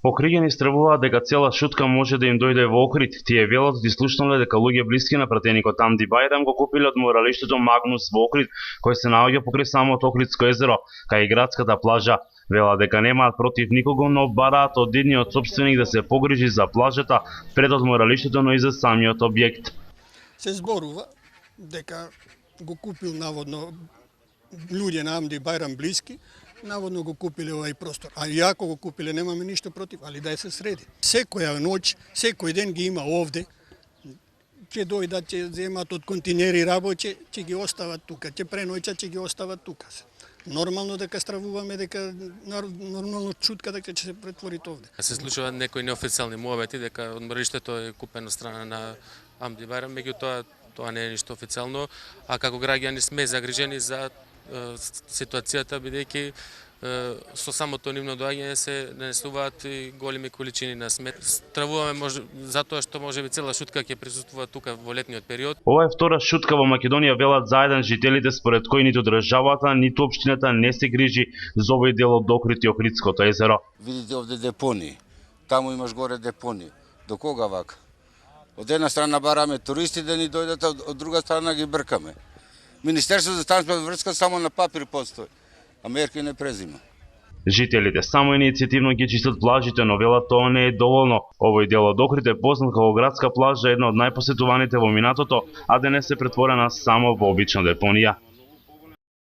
Окригени стравуваат дека цела шутка може да им дојде во Охрид. Тие велат и слушнале дека луѓе блиски на пратеникот Амди Бајрам го купиле од моралиштето Магнус во Охрид, кој се наоѓа покрај самото Охридско езеро, кај градската плажа. Велат дека немаат против никого, но бараат од идниот сопственик да се погрижи за плажата пред од моралиштето, но и за самиот објект. Се зборува дека го купил наводно луѓе на Амди Бајрам блиски, наводно го купиле овај простор. А и ако го купиле, немаме ништо против, али да се среди. Секоја ноќ, секој ден ги има овде, ќе дојдат, ќе земат од континери рабоче, ќе ги остават тука, ќе преноќат, ќе ги остават тука. Нормално дека стравуваме, дека нормално чутка дека ќе се претвори овде. Се случуваат некои неофицијални муабети дека одмориштэто е купено страна на Амди Бајрам, меѓутоа тоа не е ништо официјално, а како граѓани сме загрижени за ситуацијата, бидејќи со самото нивно доаѓање се нанесуваат и големи количини на смет. Стравуваме затоа што можеби цела шутка ќе присуствува тука во летниот период. Ова е втора шутка во Македонија, велат заеден жителите, според кои ниту државата, ниту општината не се грижи за овој дел од Охрид и Охридското езеро. Видите овде депони, таму имаш горе депони. До кога вака? Од една страна бараме туристи да ни дојдат, од друга страна ги бркаме. Министерството за транспорт врска само на папир постои, а мерки не презима. Жителите само иницијативно ги чистат плажите, но велат тоа не е доволно. Овој дел од Охрид е познат како градска плажа, една од најпосетуваните во минатото, а денес се претворена само во обична депонија.